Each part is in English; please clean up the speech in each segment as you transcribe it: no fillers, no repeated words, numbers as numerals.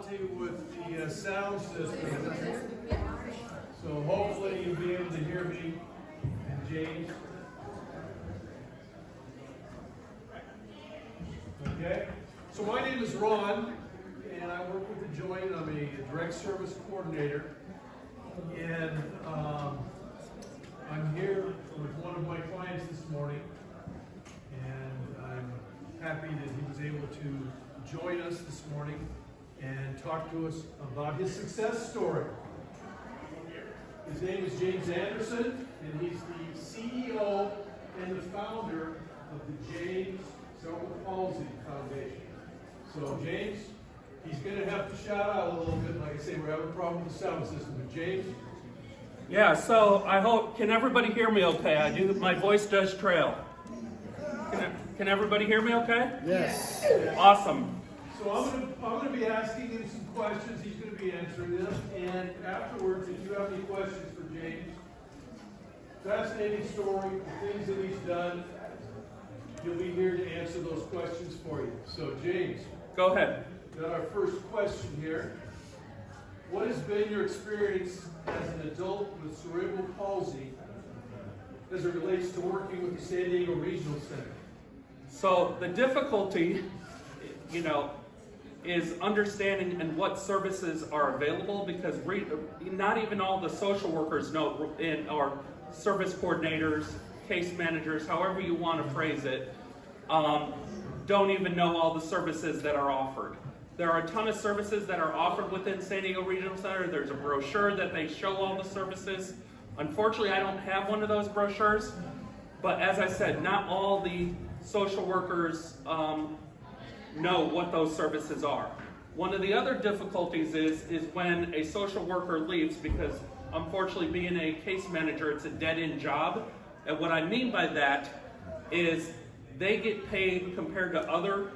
difficulty with the sound system. So hopefully you'll be able to hear me and James. Okay? So my name is Ron, and I work with the Joint. I'm a direct service coordinator. And I'm here with one of my clients this morning, and I'm happy that he was able to join us this morning and talk to us about his success story. His name is James Anderson, and he's the CEO and the founder of the James Cerebral Palsy Foundation. So James, he's going to have to shout out a little bit. Like I say, we're having a problem with the sound system. But James? Yeah, so I hope, can everybody hear me okay? My voice does trail. Can everybody hear me okay? Yes. Awesome. So I'm going to be asking him some questions. He's going to be answering them. And afterwards, if you have any questions for James, fascinating story, the things that he's done, he'll be here to answer those questions for you. So James. Go ahead. Got our first question here. What has been your experience as an adult with cerebral palsy as it relates to working with the San Diego Regional Center? So the difficulty, is understanding and what services are available, because not even all the social workers know, or service coordinators, case managers, however you want to phrase it, don't even know all the services that are offered. There are a ton of services that are offered within San Diego Regional Center. There's a brochure that they show all the services. Unfortunately, I don't have one of those brochures, but as I said, not all the social workers know what those services are. One of the other difficulties is when a social worker leaves, because unfortunately being a case manager, it's a dead-end job. And what I mean by that is they get paid compared to other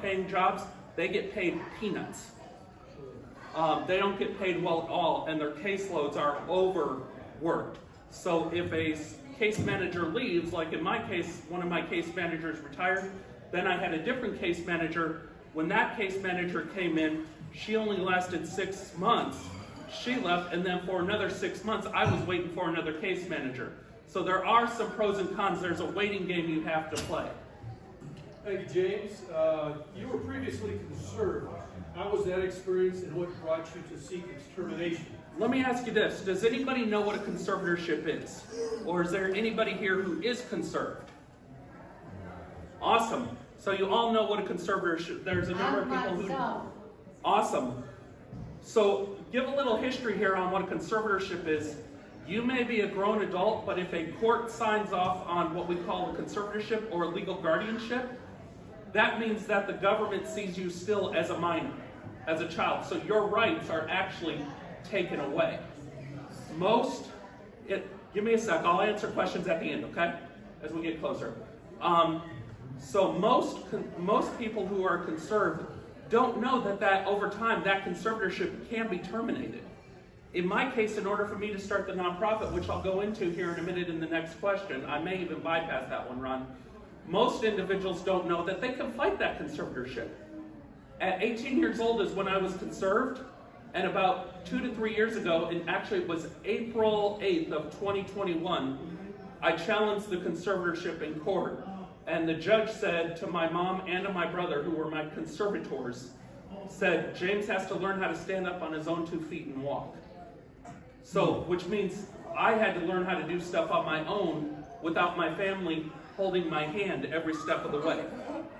paying jobs, they get paid peanuts. They don't get paid well at all, and their caseloads are overworked. So if a case manager leaves, like in my case, one of my case managers retired, then I had a different case manager. When that case manager came in, she only lasted 6 months. She left, and then for another 6 months, I was waiting for another case manager. So there are some pros and cons. There's a waiting game you have to play. Thank you, James. You were previously conserved. How was that experience, and what brought you to seek its termination? Let me ask you this. Does anybody know what a conservatorship is? Or is there anybody here who is conserved? Awesome. So you all know what a conservatorship, there's a number of people who... Awesome. So give a little history here on what a conservatorship is. You may be a grown adult, but if a court signs off on what we call a conservatorship or a legal guardianship, that means that the government sees you still as a minor, as a child. So your rights are actually taken away. Give me a sec, I'll answer questions at the end, okay? As we get closer. So most people who are conserved don't know that over time, that conservatorship can be terminated. In my case, in order for me to start the nonprofit, which I'll go into here in a minute in the next question, I may even bypass that one, Ron. Most individuals don't know that they can fight that conservatorship. At 18 years old is when I was conserved, and about 2 to 3 years ago, and actually it was April 8th of 2021, I challenged the conservatorship in court. And the judge said to my mom and to my brother, who were my conservators, said, James has to learn how to stand up on his own 2 feet and walk. So, which means I had to learn how to do stuff on my own without my family holding my hand every step of the way.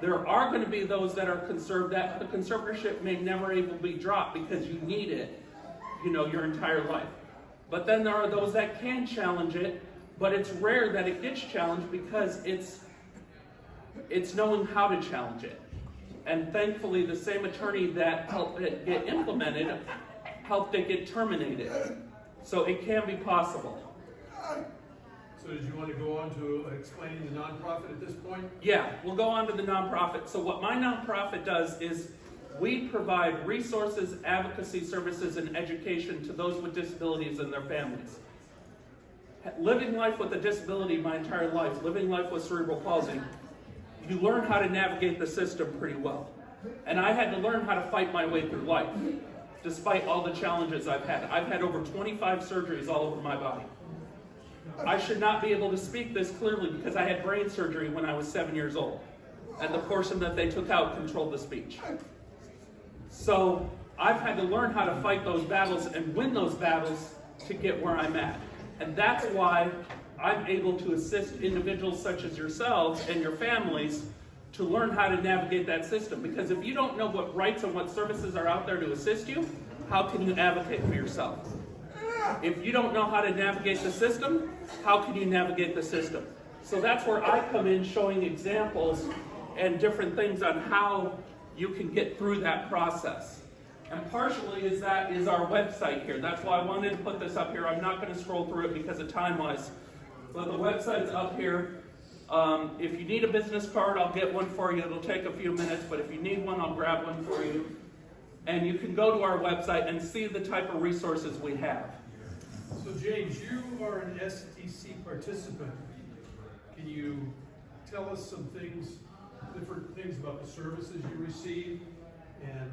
There are going to be those that are conserved, that the conservatorship may never even be dropped because you need it, your entire life. But then there are those that can challenge it, but it's rare that it gets challenged because it's knowing how to challenge it. And thankfully, the same attorney that helped it get implemented helped it get terminated. So it can be possible. So did you want to go on to explaining the nonprofit at this point? Yeah, we'll go on to the nonprofit. So what my nonprofit does is we provide resources, advocacy services, and education to those with disabilities and their families. Living life with a disability my entire life, living life with cerebral palsy, you learn how to navigate the system pretty well. And I had to learn how to fight my way through life, despite all the challenges I've had. I've had over 25 surgeries all over my body. I should not be able to speak this clearly because I had brain surgery when I was 7 years old. And the portion that they took out controlled the speech. So I've had to learn how to fight those battles and win those battles to get where I'm at. And that's why I'm able to assist individuals such as yourselves and your families to learn how to navigate that system. Because if you don't know what rights and what services are out there to assist you, how can you advocate for yourself? If you don't know how to navigate the system, how can you navigate the system? So that's where I come in, showing examples and different things on how you can get through that process. And partially is our website here. That's why I wanted to put this up here. I'm not going to scroll through it because of time-wise. But the website's up here. If you need a business card, I'll get one for you. It'll take a few minutes, but if you need one, I'll grab one for you. And you can go to our website and see the type of resources we have. So James, you are an STC participant. Can you tell us some things, different things about the services you receive and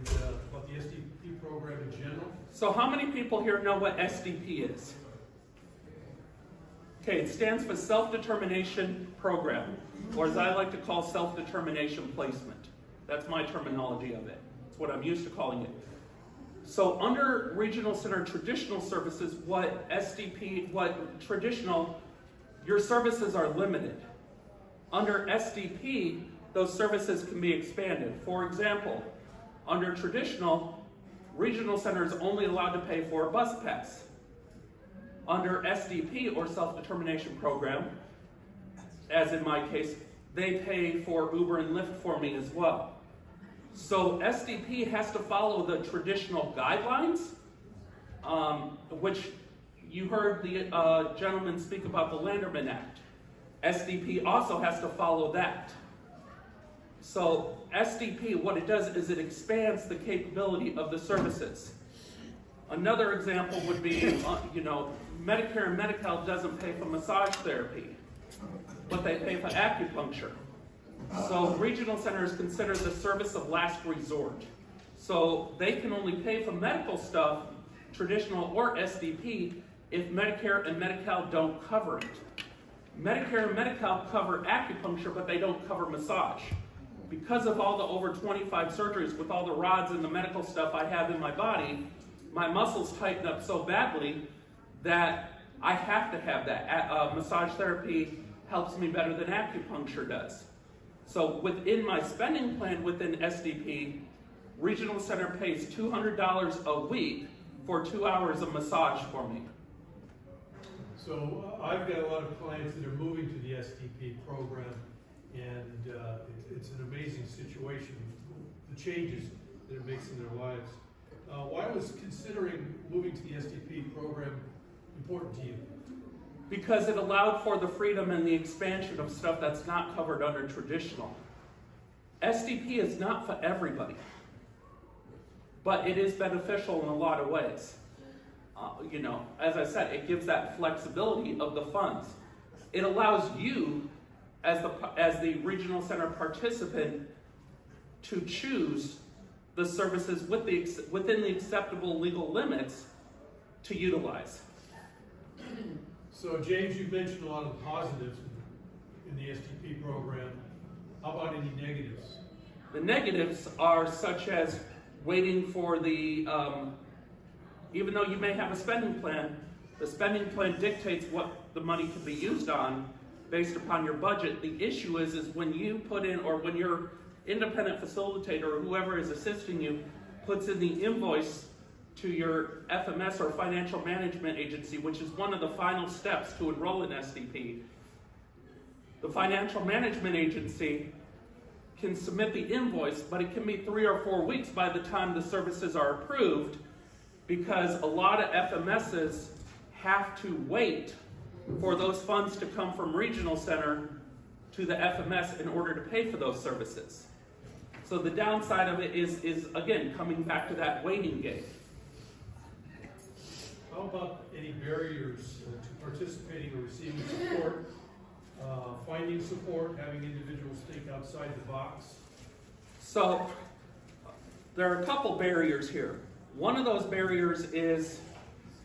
about the SDP program in general? So how many people here know what SDP is? Okay, it stands for Self-Determination Program, or as I like to call Self-Determination Placement. That's my terminology of it. It's what I'm used to calling it. So under Regional Center Traditional Services, your services are limited. Under SDP, those services can be expanded. For example, under Traditional, Regional Center is only allowed to pay for a bus pass. Under SDP, or Self-Determination Program, as in my case, they pay for Uber and Lyft for me as well. So SDP has to follow the traditional guidelines, which you heard the gentleman speak about the Landerman Act. SDP also has to follow that. So SDP, what it does is it expands the capability of the services. Another example would be, Medicare and Medi-Cal doesn't pay for massage therapy, but they pay for acupuncture. So regional centers consider the service of last resort. So they can only pay for medical stuff, traditional or SDP, if Medicare and Medi-Cal don't cover it. Medicare and Medi-Cal cover acupuncture, but they don't cover massage. Because of all the over 25 surgeries with all the rods and the medical stuff I have in my body, my muscles tighten up so badly that I have to have that. Massage therapy helps me better than acupuncture does. So within my spending plan within SDP, Regional Center pays $200 a week for 2 hours of massage for me. So I've got a lot of clients that are moving to the SDP program, and it's an amazing situation, the changes that it makes in their lives. Why was considering moving to the SDP program important to you? Because it allowed for the freedom and the expansion of stuff that's not covered under traditional. SDP is not for everybody, but it is beneficial in a lot of ways. As I said, it gives that flexibility of the funds. It allows you, as the regional center participant, to choose the services within the acceptable legal limits to utilize. So James, you've mentioned a lot of positives in the SDP program. How about any negatives? The negatives are such as waiting for the, even though you may have a spending plan, the spending plan dictates what the money can be used on based upon your budget. The issue is when you put in, or when your independent facilitator or whoever is assisting you puts in the invoice to your FMS or financial management agency, which is one of the final steps to enroll in SDP. The financial management agency can submit the invoice, but it can be 3 or 4 weeks by the time the services are approved, because a lot of FMSs have to wait for those funds to come from Regional Center to the FMS in order to pay for those services. So the downside of it is again, coming back to that waiting game. How about any barriers to participating or receiving support, finding support, having individuals think outside the box? So there are a couple barriers here. One of those barriers is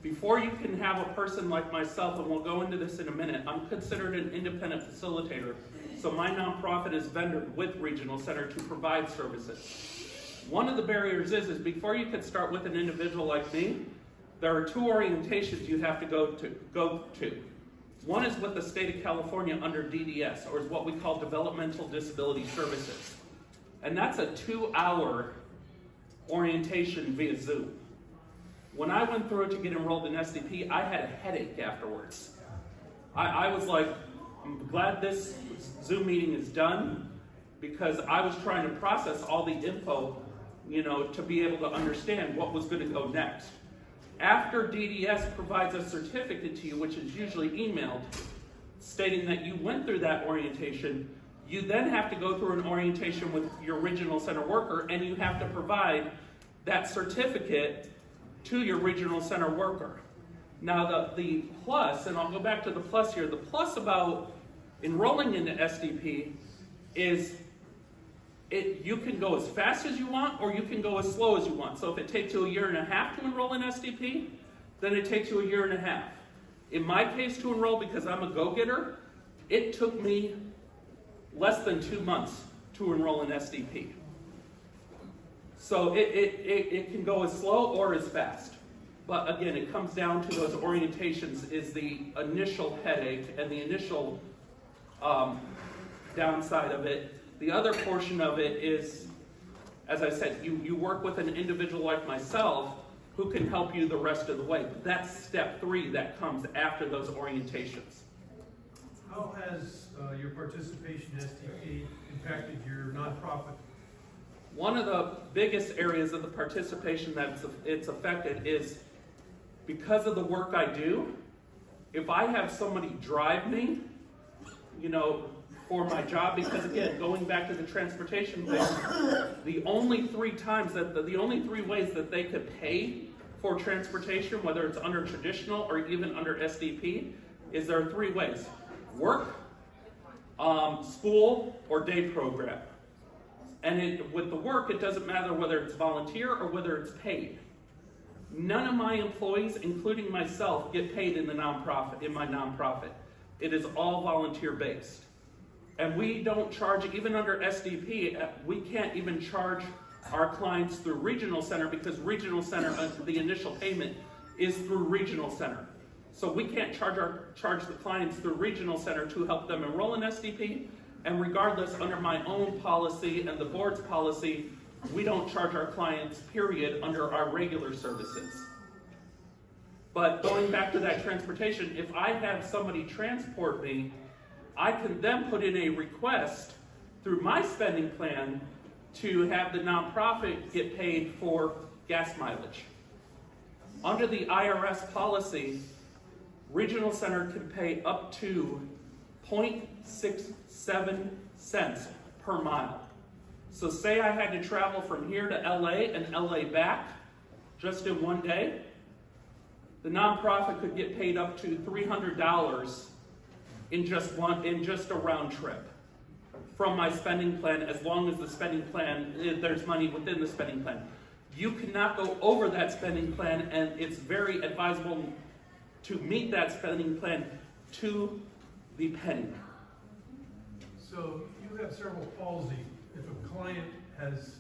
before you can have a person like myself, and we'll go into this in a minute, I'm considered an independent facilitator. So my nonprofit is vendored with Regional Center to provide services. One of the barriers is before you can start with an individual like me, there are 2 orientations you have to go to. One is with the state of California under DDS, or is what we call Developmental Disability Services. And that's a 2-hour orientation via Zoom. When I went through it to get enrolled in SDP, I had a headache afterwards. I was like, I'm glad this Zoom meeting is done, because I was trying to process all the info, to be able to understand what was going to go next. After DDS provides a certificate to you, which is usually emailed, stating that you went through that orientation, you then have to go through an orientation with your Regional Center worker, and you have to provide that certificate to your Regional Center worker. Now the plus, and I'll go back to the plus here, the plus about enrolling into SDP is you can go as fast as you want, or you can go as slow as you want. So if it takes you 1.5 years to enroll in SDP, then it takes you 1.5 years. In my case, to enroll, because I'm a go-getter, it took me less than 2 months to enroll in SDP. So it can go as slow or as fast. But again, it comes down to those orientations is the initial headache and the initial downside of it. The other portion of it is, as I said, you work with an individual like myself who can help you the rest of the way. But that's step 3 that comes after those orientations. How has your participation in SDP impacted your nonprofit? One of the biggest areas of the participation that it's affected is because of the work I do. If I have somebody drive me, for my job, because again, going back to the transportation thing, the only 3 ways that they could pay for transportation, whether it's under traditional or even under SDP, is there are 3 ways: work, school, or day program. And with the work, it doesn't matter whether it's volunteer or whether it's paid. None of my employees, including myself, get paid in my nonprofit. It is all volunteer based. And we don't charge, even under SDP, we can't even charge our clients through Regional Center, because Regional Center, the initial payment is through Regional Center. So we can't charge the clients through Regional Center to help them enroll in SDP. And regardless, under my own policy and the board's policy, we don't charge our clients, period, under our regular services. But going back to that transportation, if I have somebody transport me, I can then put in a request through my spending plan to have the nonprofit get paid for gas mileage. Under the IRS policy, Regional Center can pay up to 0.67 cents per mile. So say I had to travel from here to LA and LA back just in one day, the nonprofit could get paid up to $300 in just a round trip from my spending plan, as long as the spending plan, there's money within the spending plan. You cannot go over that spending plan, and it's very advisable to meet that spending plan to the penny. So you have cerebral palsy. If a client has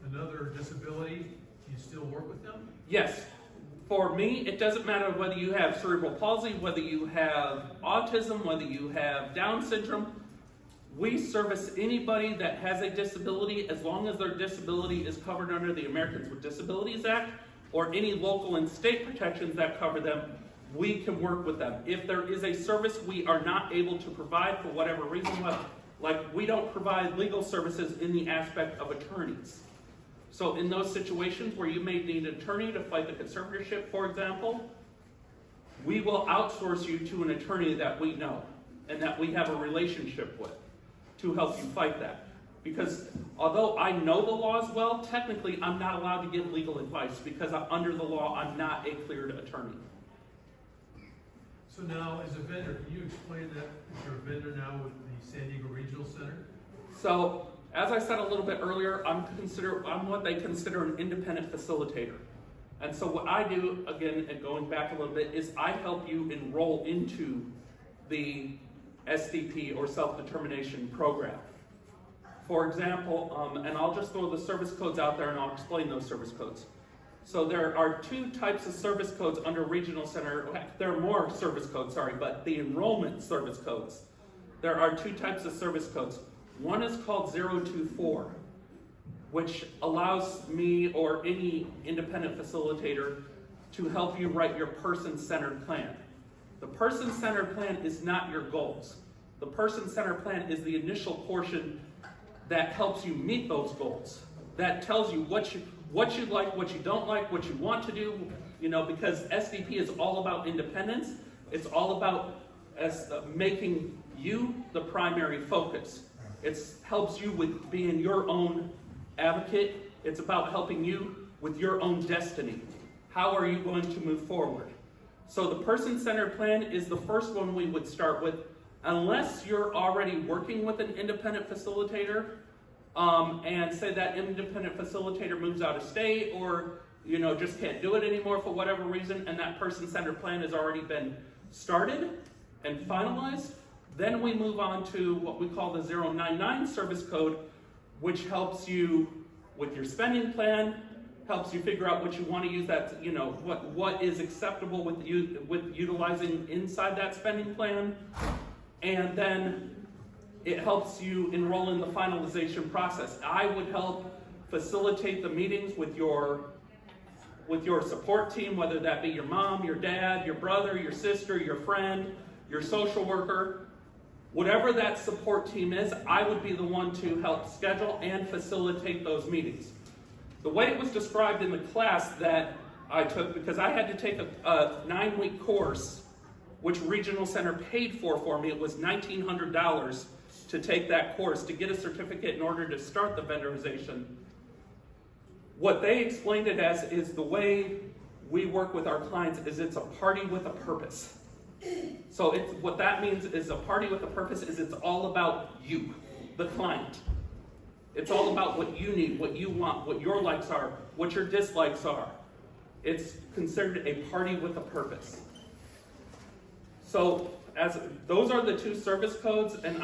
another disability, you still work with them? Yes. For me, it doesn't matter whether you have cerebral palsy, whether you have autism, whether you have Down syndrome. We service anybody that has a disability, as long as their disability is covered under the Americans with Disabilities Act or any local and state protections that cover them. We can work with them. If there is a service we are not able to provide for whatever reason, like we don't provide legal services in the aspect of attorneys. So in those situations where you may need an attorney to fight the conservatorship, for example, we will outsource you to an attorney that we know and that we have a relationship with to help you fight that. Because although I know the laws well, technically I'm not allowed to give legal advice, because under the law I'm not a cleared attorney. So now, as a vendor, can you explain that if you're a vendor now with the San Diego Regional Center? So as I said a little bit earlier, I'm what they consider an independent facilitator. And so what I do, again, and going back a little bit, is I help you enroll into the SDP or self-determination program. For example, and I'll just throw the service codes out there and I'll explain those service codes. So there are two types of service codes under Regional Center. There are more service codes, sorry, but the enrollment service codes. There are two types of service codes. One is called 024, which allows me or any independent facilitator to help you write your person-centered plan. The person-centered plan is not your goals. The person-centered plan is the initial portion that helps you meet those goals. That tells you what you like, what you don't like, what you want to do, because SDP is all about independence. It's all about making you the primary focus. It helps you with being your own advocate. It's about helping you with your own destiny. How are you going to move forward? So the person-centered plan is the first one we would start with, unless you're already working with an independent facilitator, and say that independent facilitator moves out of state or just can't do it anymore for whatever reason, and that person-centered plan has already been started and finalized. Then we move on to what we call the 099 service code, which helps you with your spending plan, helps you figure out what you want to use that, what is acceptable with utilizing inside that spending plan. And then it helps you enroll in the finalization process. I would help facilitate the meetings with your support team, whether that be your mom, your dad, your brother, your sister, your friend, your social worker. Whatever that support team is, I would be the one to help schedule and facilitate those meetings. The way it was described in the class that I took, because I had to take a 9-week course, which Regional Center paid for me. It was $1,900 to take that course, to get a certificate in order to start the vendorization. What they explained it as is the way we work with our clients is it's a party with a purpose. So what that means is a party with a purpose is it's all about you, the client. It's all about what you need, what you want, what your likes are, what your dislikes are. It's considered a party with a purpose. So those are the two service codes, and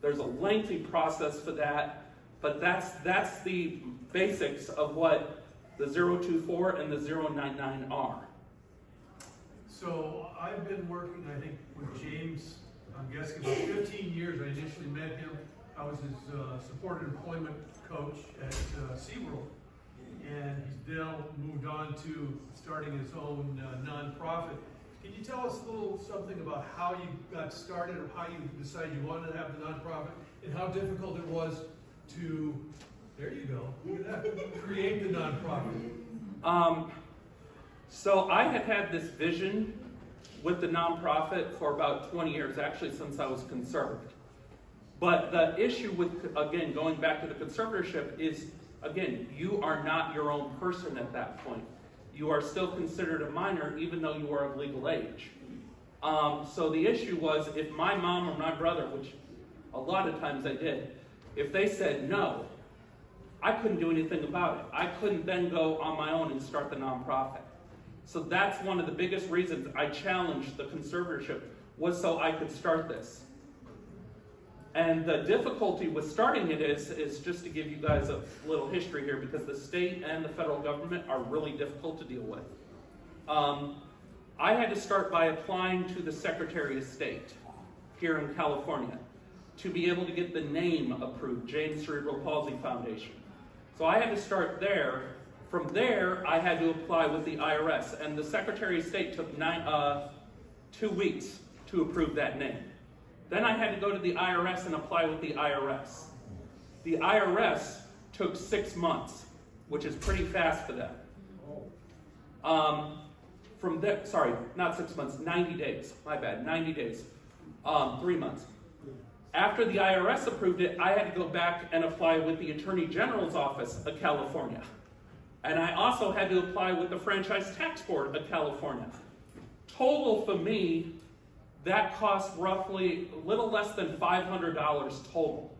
there's a lengthy process for that, but that's the basics of what the 024 and the 099 are. So I've been working, I think, with James, I'm guessing about 15 years. I initially met him. I was his supported employment coach at SeaWorld. And he's now moved on to starting his own nonprofit. Can you tell us a little something about how you got started or how you decided you wanted to have the nonprofit and how difficult it was to, there you go, look at that, create the nonprofit? So I had this vision with the nonprofit for about 20 years, actually since I was conserved. But the issue with, again, going back to the conservatorship is, again, you are not your own person at that point. You are still considered a minor even though you are of legal age. So the issue was if my mom or my brother, which a lot of times they did, if they said no, I couldn't do anything about it. I couldn't then go on my own and start the nonprofit. So that's one of the biggest reasons I challenged the conservatorship, was so I could start this. And the difficulty with starting it is just to give you guys a little history here, because the state and the federal government are really difficult to deal with. I had to start by applying to the Secretary of State here in California to be able to get the name approved, James Cerebral Palsy Foundation. So I had to start there. From there, I had to apply with the IRS, and the Secretary of State took 2 weeks to approve that name. Then I had to go to the IRS and apply with the IRS. The IRS took 6 months, which is pretty fast for them. From there, sorry, not 6 months, 90 days. My bad, 90 days. 3 months. After the IRS approved it, I had to go back and apply with the Attorney General's Office of California. And I also had to apply with the Franchise Tax Board of California. Total for me, that cost roughly a little less than $500 total.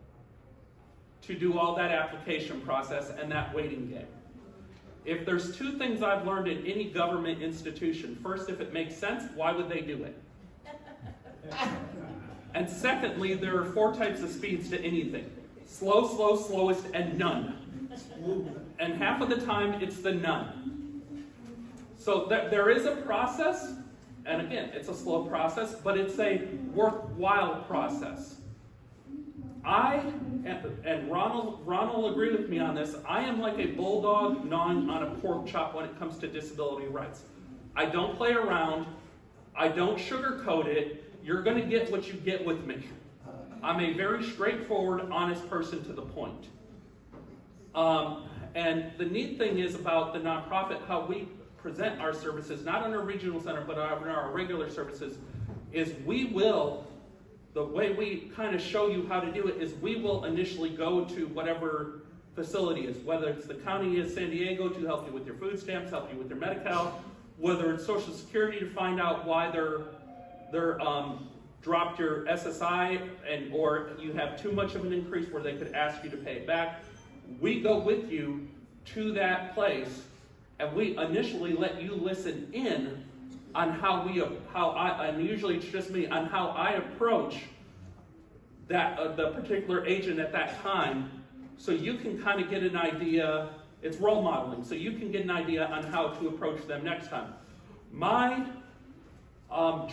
to do all that application process and that waiting game. If there's two things I've learned in any government institution, first, if it makes sense, why would they do it? And secondly, there are 4 types of speeds to anything. Slow, slow, slowest, and none. And half of the time, it's the none. So there is a process, and again, it's a slow process, but it's a worthwhile process. And Ronald will agree with me on this, I am like a bulldog gnawing on a pork chop when it comes to disability rights. I don't play around. I don't sugarcoat it. You're going to get what you get with me. I'm a very straightforward, honest person to the point. And the neat thing is about the nonprofit, how we present our services, not in our regional center, but in our regular services, is we will, the way we kind of show you how to do it is we will initially go to whatever facility is, whether it's the county of San Diego to help you with your food stamps, help you with your Medi-Cal, whether it's Social Security to find out why they're dropped your SSI or you have too much of an increase where they could ask you to pay it back. We go with you to that place and we initially let you listen in on and usually it's just me, on how I approach that the particular agent at that time, so you can kind of get an idea. It's role modeling, so you can get an idea on how to approach them next time. My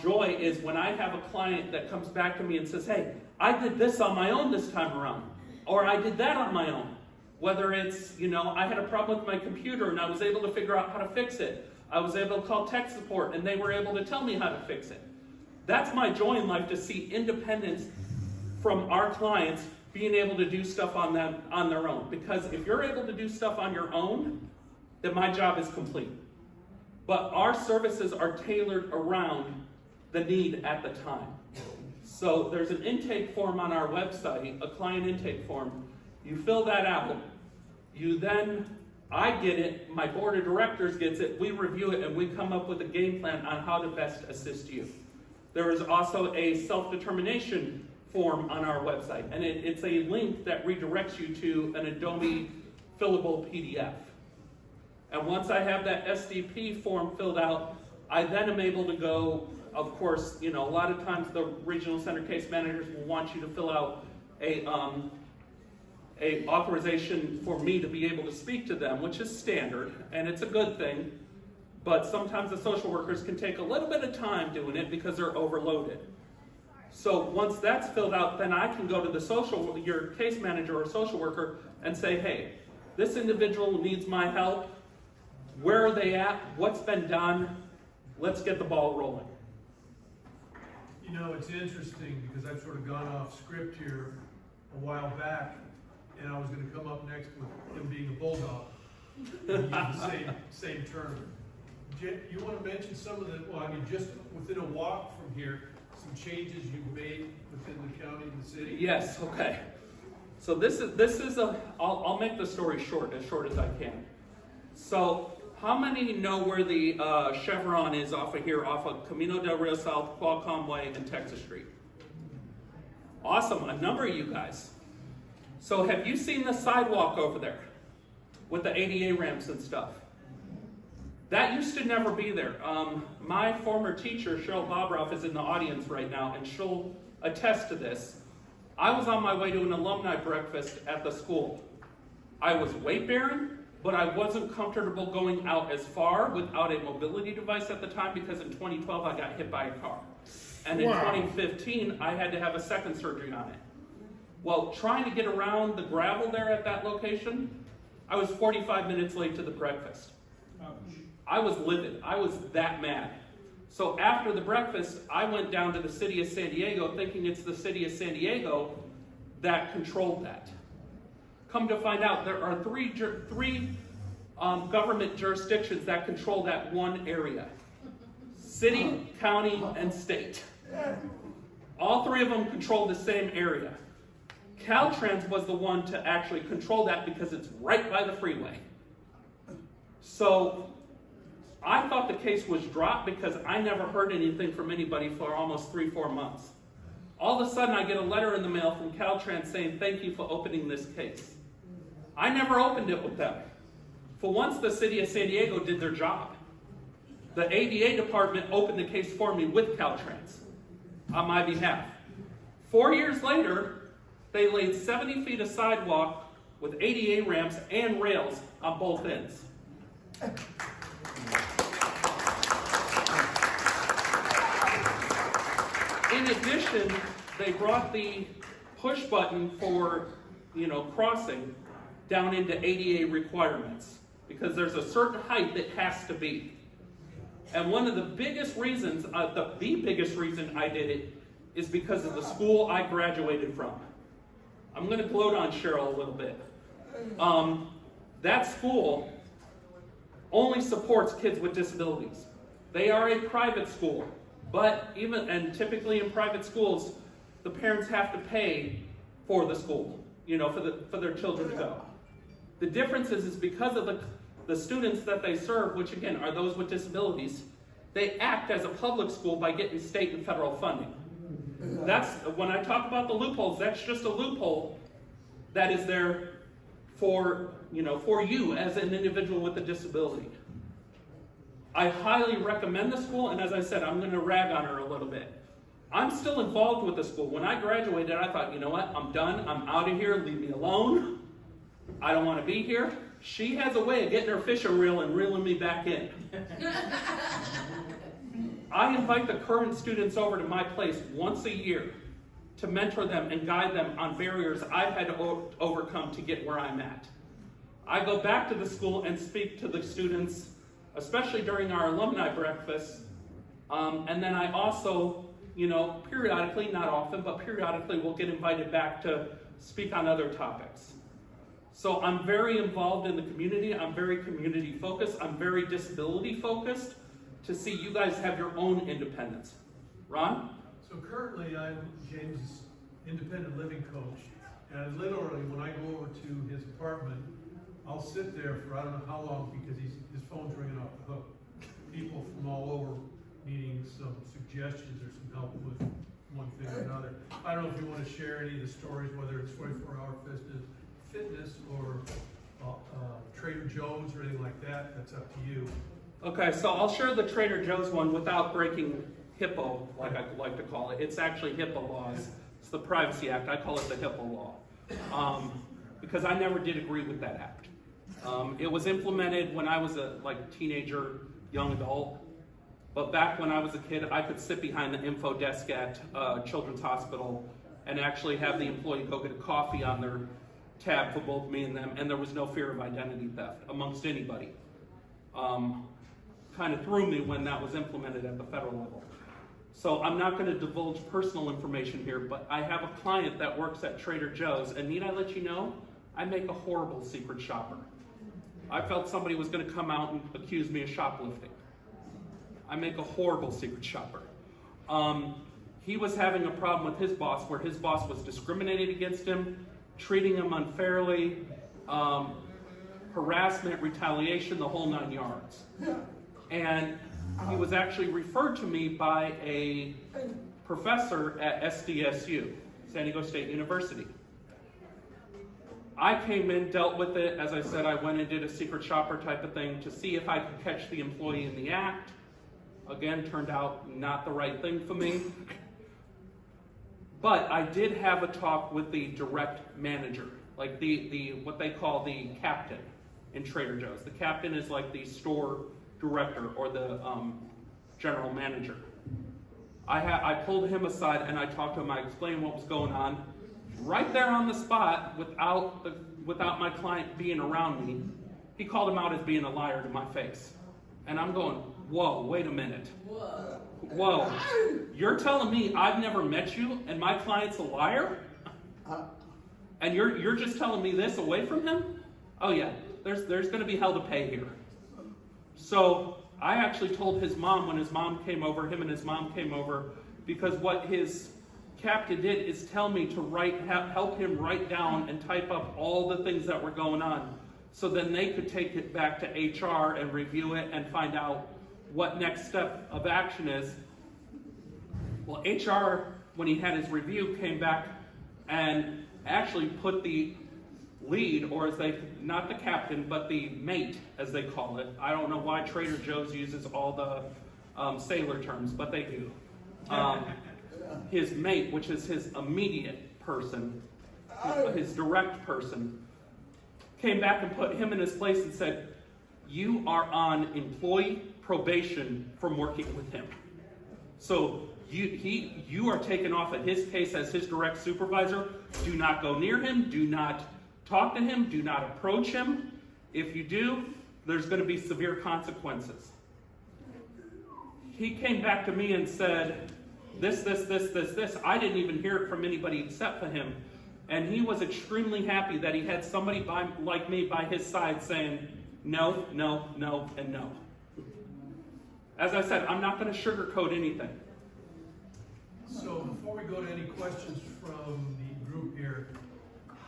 joy is when I have a client that comes back to me and says, hey, I did this on my own this time around, or I did that on my own. Whether it's, I had a problem with my computer and I was able to figure out how to fix it. I was able to call tech support and they were able to tell me how to fix it. That's my joy in life, to see independence from our clients being able to do stuff on their own. Because if you're able to do stuff on your own, then my job is complete. But our services are tailored around the need at the time. So there's an intake form on our website, a client intake form. You fill that out. I get it, my board of directors gets it, we review it, and we come up with a game plan on how to best assist you. There is also a self-determination form on our website, and it's a link that redirects you to an Adobe fillable PDF. And once I have that SDP form filled out, I then am able to go, of course, a lot of times the regional center case managers will want you to fill out a authorization for me to be able to speak to them, which is standard, and it's a good thing, but sometimes the social workers can take a little bit of time doing it because they're overloaded. So once that's filled out, then I can go to your case manager or social worker and say, hey, this individual needs my help. Where are they at? What's been done? Let's get the ball rolling. It's interesting because I've sort of gone off script here a while back, and I was going to come up next with him being a bulldog. And use the same term. You want to mention some of just within a walk from here, some changes you've made within the county and the city? Yes, okay. So I'll make the story short as I can. So how many know where the Chevron is off of Camino del Rio South, Qualcomm Way, and Texas Street? Awesome, a number of you guys. So have you seen the sidewalk over there with the ADA ramps and stuff? That used to never be there. My former teacher, Cheryl Bobroff, is in the audience right now, and she'll attest to this. I was on my way to an alumni breakfast at the school. I was weight bearing, but I wasn't comfortable going out as far without a mobility device at the time, because in 2012 I got hit by a car. And in 2015 I had to have a second surgery on it. Well, trying to get around the gravel there at that location, I was 45 minutes late to the breakfast. I was livid. I was that mad. So after the breakfast, I went down to the city of San Diego thinking it's the city of San Diego that controlled that. Come to find out, there are three government jurisdictions that control that one area. City, county, and state. All three of them control the same area. Caltrans was the one to actually control that because it's right by the freeway. So I thought the case was dropped because I never heard anything from anybody for almost 3-4 months. All of a sudden I get a letter in the mail from Caltrans saying, thank you for opening this case. I never opened it with them. For once, the city of San Diego did their job. The ADA department opened the case for me with Caltrans on my behalf. 4 years later, they laid 70 feet of sidewalk with ADA ramps and rails on both ends. In addition, they brought the push button for, crossing down into ADA requirements because there's a certain height that has to be. And one of the biggest reasons, the biggest reason I did it is because of the school I graduated from. I'm going to gloat on Cheryl a little bit. That school only supports kids with disabilities. They are a private school, but typically in private schools, the parents have to pay for the school, for their children to go. The difference is because of the students that they serve, which again are those with disabilities, they act as a public school by getting state and federal funding. That's when I talk about the loopholes, that's just a loophole that is there for you as an individual with a disability. I highly recommend the school, and as I said, I'm going to rag on her a little bit. I'm still involved with the school. When I graduated, I thought, you know what, I'm done, I'm out of here, leave me alone. I don't want to be here. She has a way of getting her fishing reel and reeling me back in. I invite the current students over to my place once a year to mentor them and guide them on barriers I've had to overcome to get where I'm at. I go back to the school and speak to the students, especially during our alumni breakfast, and then I also, periodically, not often, but periodically will get invited back to speak on other topics. So I'm very involved in the community, I'm very community focused, I'm very disability focused to see you guys have your own independence. Ron? So currently I'm James' independent living coach, and literally when I go over to his apartment, I'll sit there for I don't know how long because his phone's ringing off the hook. People from all over needing some suggestions or some help with one thing or another. I don't know if you want to share any of the stories, whether it's 24-hour fitness or Trader Joe's or anything like that. That's up to you. Okay, so I'll share the Trader Joe's one without breaking HIPAA, like I like to call it. It's actually HIPAA laws. It's the Privacy Act. I call it the HIPAA law because I never did agree with that act. It was implemented when I was a teenager, young adult. But back when I was a kid, I could sit behind the info desk at Children's Hospital and actually have the employee go get a coffee on their tab for both me and them, and there was no fear of identity theft amongst anybody. Kind of threw me when that was implemented at the federal level. So I'm not going to divulge personal information here, but I have a client that works at Trader Joe's, and need I let you know, I make a horrible secret shopper. I felt somebody was going to come out and accuse me of shoplifting. I make a horrible secret shopper. He was having a problem with his boss where his boss was discriminating against him, treating him unfairly, harassment, retaliation, the whole 9 yards. And he was actually referred to me by a professor at SDSU, San Diego State University. I came in, dealt with it. As I said, I went and did a secret shopper type of thing to see if I could catch the employee in the act. Again, turned out not the right thing for me. But I did have a talk with the direct manager, like the what they call the captain in Trader Joe's. The captain is like the store director or the general manager. I pulled him aside and I talked to him. I explained what was going on. Right there on the spot, without my client being around me, he called him out as being a liar to my face. And I'm going, whoa, wait a minute. Whoa, you're telling me I've never met you and my client's a liar? And you're just telling me this away from him? Oh yeah, there's going to be hell to pay here. So I actually told his mom when his mom came over, him and his mom came over, because what his captain did is tell me to help him write down and type up all the things that were going on, so then they could take it back to HR and review it and find out what next step of action is. Well, HR when he had his review, came back and actually put the lead, or as they, not the captain, but the mate, as they call it. I don't know why Trader Joe's uses all the sailor terms, but they do. His mate, which is his immediate person, his direct person, came back and put him in his place and said, you are on employee probation from working with him. So you are taken off at his case as his direct supervisor. Do not go near him. Do not talk to him. Do not approach him. If you do, there's going to be severe consequences. He came back to me and said, this. I didn't even hear it from anybody except for him. And he was extremely happy that he had somebody like me by his side saying, no, no, no, and no. As I said, I'm not going to sugarcoat anything. So before we go to any questions from the group here,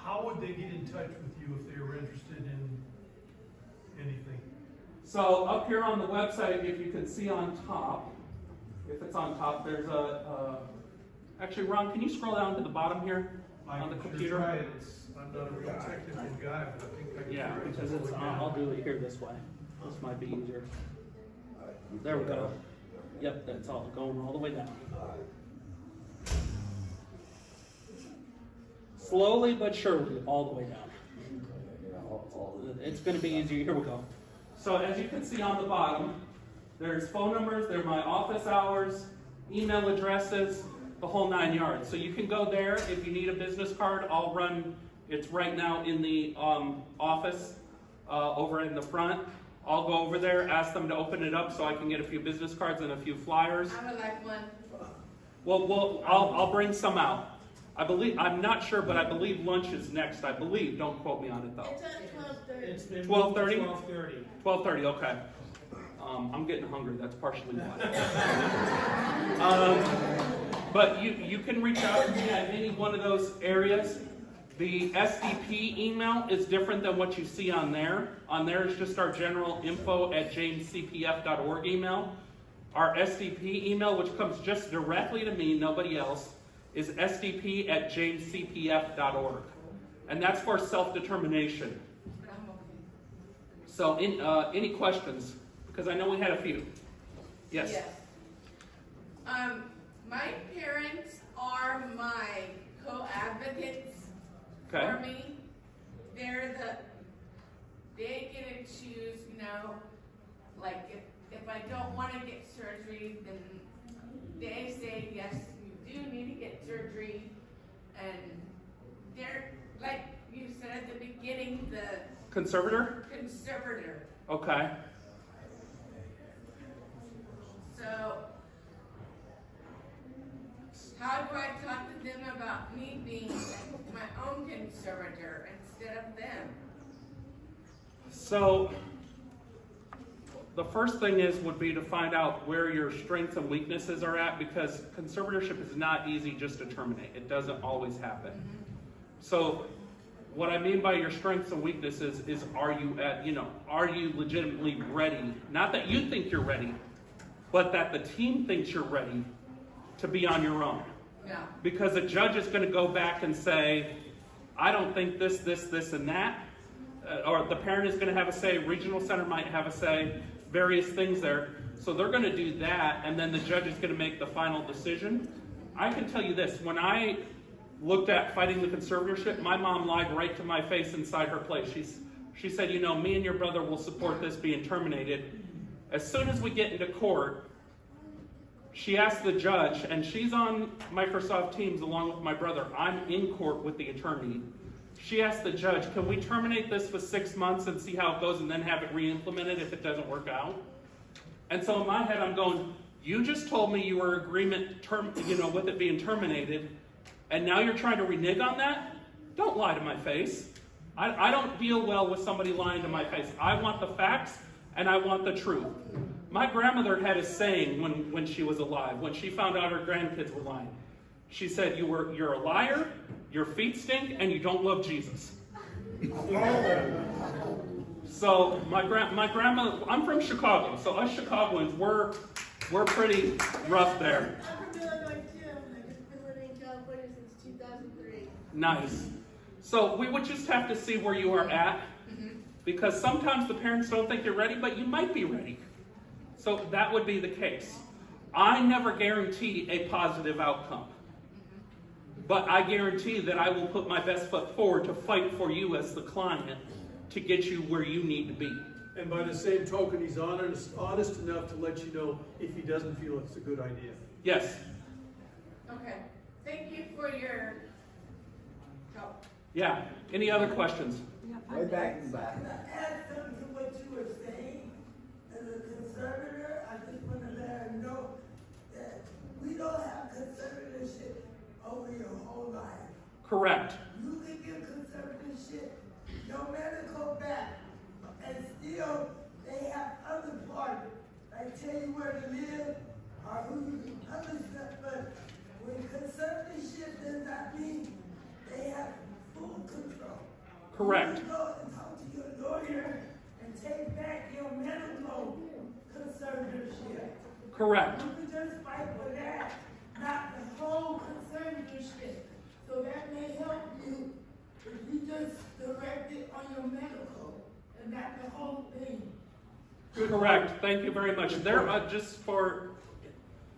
how would they get in touch with you if they were interested in anything? So up here on the website, if you can see on top, if it's on top, there's actually, Ron, can you scroll down to the bottom here on the computer? Try it. I'm not a real technical guy, but I think I can. Yeah, because it's, I'll do it here this way. This might be easier. There we go. Yep, that's all going all the way down. Slowly but surely, all the way down. It's going to be easier. Here we go. So as you can see on the bottom, there's phone numbers, there are my office hours, email addresses, the whole 9 yards. So you can go there if you need a business card. I'll run, it's right now in the office over in the front. I'll go over there, ask them to open it up so I can get a few business cards and a few flyers. I would like one. Well, I'll bring some out. I believe, I'm not sure, but I believe lunch is next. I believe. Don't quote me on it though. It's at 12:30. 12:30? 12:30. 12:30. Okay. I'm getting hungry. That's partially why. But you can reach out to me at any one of those areas. The SDP email is different than what you see on there. On there is just our general info@JCPF.org email. Our SDP email, which comes just directly to me, nobody else, is SDP@JCPF.org. And that's for self-determination. So any questions? Because I know we had a few. Yes. My parents are my co-advocates Okay. for me. They get to choose, like if I don't want to get surgery, then they say, yes, you do need to get surgery. And they're, like you said at the beginning, the Conservator? conservator. Okay. So, how do I talk to them about me being my own conservator instead of them? So the first thing would be to find out where your strengths and weaknesses are at, because conservatorship is not easy just to terminate. It doesn't always happen. So what I mean by your strengths and weaknesses is, are you legitimately ready? Not that you think you're ready, but that the team thinks you're ready to be on your own. No. Because a judge is going to go back and say, I don't think this, and that. Or the parent is going to have a say, regional center might have a say, various things there. So they're going to do that, and then the judge is going to make the final decision. I can tell you this, when I looked at fighting the conservatorship, my mom lied right to my face inside her place. She said, me and your brother will support this being terminated. As soon as we get into court, she asked the judge, and she's on Microsoft Teams along with my brother. I'm in court with the attorney. She asked the judge, can we terminate this for 6 months and see how it goes and then have it re-implemented if it doesn't work out? And so in my head, I'm going, you just told me you were in agreement with it being terminated, and now you're trying to renege on that? Don't lie to my face. I don't deal well with somebody lying to my face. I want the facts, and I want the truth. My grandmother had a saying when she was alive, when she found out her grandkids were lying. She said, you're a liar, your feet stink, and you don't love Jesus. So my grandma, I'm from Chicago, so us Chicagoans, we're pretty rough there. I'm from Illinois too. I just been living 2003. Nice. So we would just have to see where you are at, because sometimes the parents don't think you're ready, but you might be ready. So that would be the case. I never guarantee a positive outcome, but I guarantee that I will put my best foot forward to fight for you as the client to get you where you need to be. And by the same token, he's honest enough to let you know if he doesn't feel it's a good idea. Yes. Okay. Thank you for your help. Yeah. Any other questions? Way back in the back. Can I add something to what you were saying? As a conservator, I just want to let her know that we don't have conservatorship over your whole life. Correct. You can give conservatorship no medical back, and still they have other parties, like tell you where to live or who you can other stuff. But when conservatorship does not mean they have full control. Correct. You can go and talk to your lawyer and take back your medical conservatorship. Correct. You can just fight for that, not the whole conservatorship. So that may help you if you just direct it on your medical and not the whole thing. Correct. Thank you very much. There, just for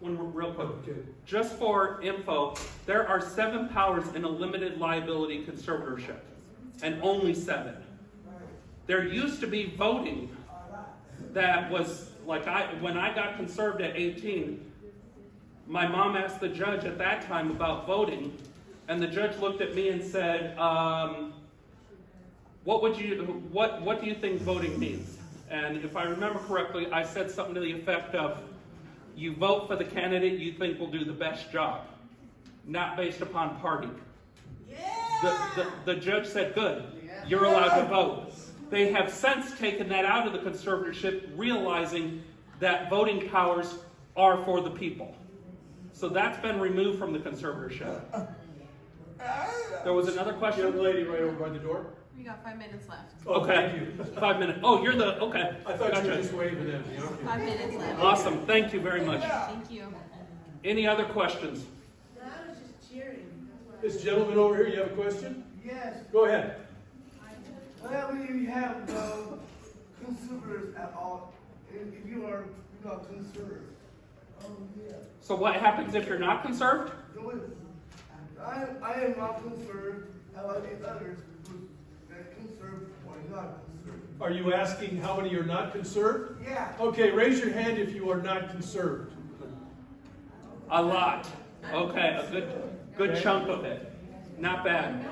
one real quick, Okay. just for info, there are 7 powers in a limited liability conservatorship, and only 7. There used to be voting that was like when I got conserved at 18, my mom asked the judge at that time about voting, and the judge looked at me and said, what do you think voting means? And if I remember correctly, I said something to the effect of, you vote for the candidate you think will do the best job, not based upon party. The judge said, good, you're allowed to vote. They have since taken that out of the conservatorship, realizing that voting powers are for the people. So that's been removed from the conservatorship. There was another question? Young lady right over by the door. We got 5 minutes left. Oh, Okay, thank you. 5 minutes. Oh, you're the, okay. I thought you were Gotcha. just waving at me. Okay. 5 minutes left. Awesome, thank you very much. Thank you. Any other questions? I was just cheering. This gentleman over here, you have a question? Yes. Go ahead. Well, we have no conservators at all. If you are not conservative. Oh, yeah. So what happens if you're not conserved? I am not conservative. How about the others who are conservative or not conservative? Are you asking how many are not conserved? Yeah. Okay, raise your hand if you are not conserved. A lot. Okay, a good Okay. chunk of it. Not bad.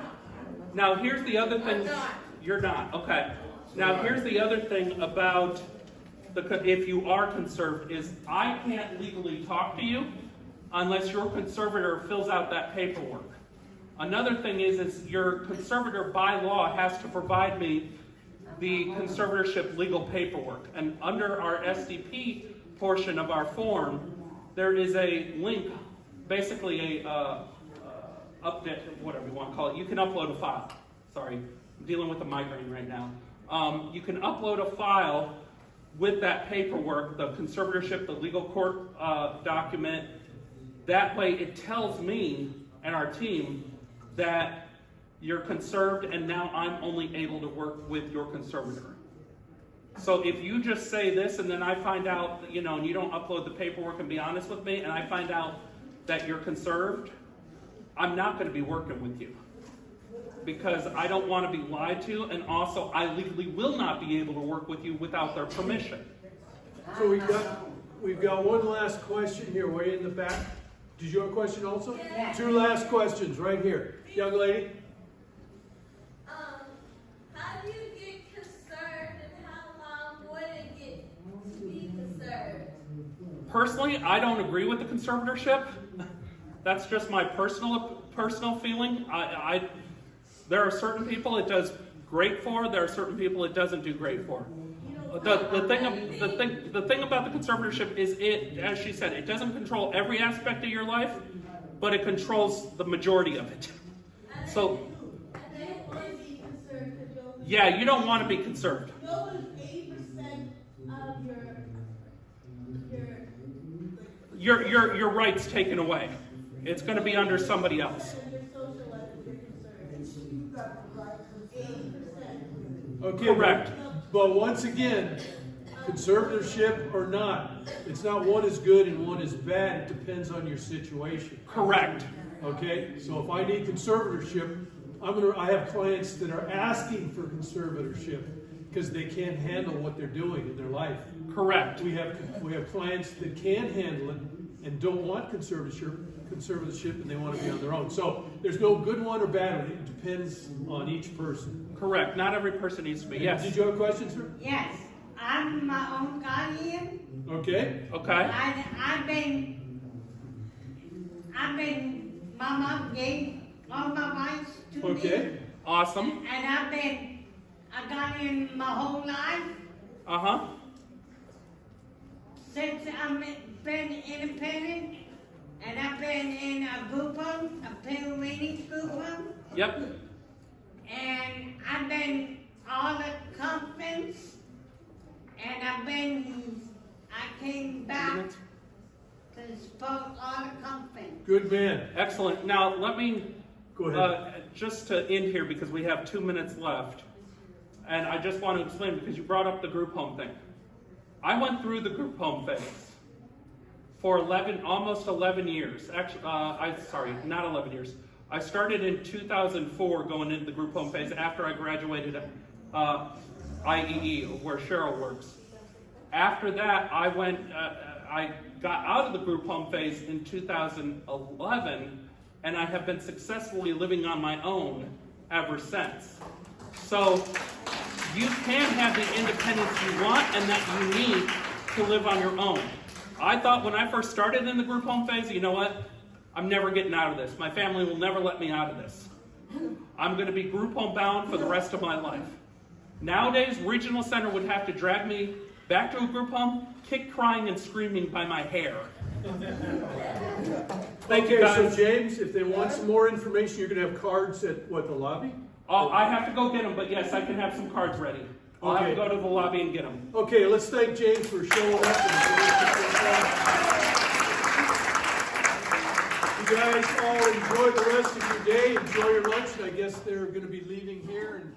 Now here's the other thing. I'm not. You're not. Okay. Now here's the other thing about if you are conserved is I can't legally talk to you unless your conservator fills out that paperwork. Another thing is your conservator by law has to provide me the conservatorship legal paperwork. And under our SDP portion of our form, there is a link, basically a update, whatever you want to call it. You can upload a file. Sorry, I'm dealing with a migraine right now. You can upload a file with that paperwork, the conservatorship, the legal court document. That way it tells me and our team that you're conserved and now I'm only able to work with your conservator. So if you just say this and then I find out, and you don't upload the paperwork and be honest with me, and I find out that you're conserved, I'm not going to be working with you. Because I don't want to be lied to, and also I legally will not be able to work with you without their permission. So we've got one last question here, way in the back. Did you have a question also? Yeah. 2 last questions right here. Young lady? How do you get conserved and how long would it get to be conserved? Personally, I don't agree with the conservatorship. That's just my personal feeling. There are certain people it does great for. There are certain people it doesn't do great for. The thing about the conservatorship is it, as she said, it doesn't control every aspect of your life, but it controls the majority of it. So, yeah, you don't want to be conserved. Notice 80% of Your rights taken away. It's going to be under somebody else. your social got the right conservatorship. Okay, Correct. But once again, conservatorship or not, it's not one is good and one is bad. It depends on your situation. Correct. Okay, so if I need conservatorship, I have clients that are asking for conservatorship because they can't handle what they're doing in their life. Correct. We have clients that can handle it and don't want conservatorship, and they want to be on their own. So there's no good one or bad one. It depends on each person. Correct. Not every person needs to be. Yes. Did you have a question, sir? Yes, I'm my own guardian. Okay. Okay. My mom gave all my rights to me. Okay. Awesome. And I've been a guardian my whole life Uh-huh. since I've been independent. And I've been in a group home, a Pennsylvania group home. Yep. And I've been all the conference. And I came back to support all the conference. Good man. Excellent. Now, let me, Go ahead. just to end here because we have 2 minutes left. And I just want to explain because you brought up the group home thing. I went through the group home phase for almost 11 years. Actually, not 11 years. I started in 2004 going into the group home phase after I graduated IEE, where Cheryl works. After that, I got out of the group home phase in 2011, and I have been successfully living on my own ever since. So you can have the independence you want and that you need to live on your own. I thought when I first started in the group home phase, you know what? I'm never getting out of this. My family will never let me out of this. I'm going to be group home bound for the rest of my life. Nowadays, Regional Center would have to drag me back to a group home, kick crying and screaming by my hair. Thank you, guys. So James, if they want some more information, you're going to have cards at what, the lobby? I have to go get them, but yes, I can have some cards ready. I'll have to go to the lobby and get them. Okay, let's thank James for showing up. You guys all enjoy the rest of your day. Enjoy your lunch. I guess they're going to be leaving here. And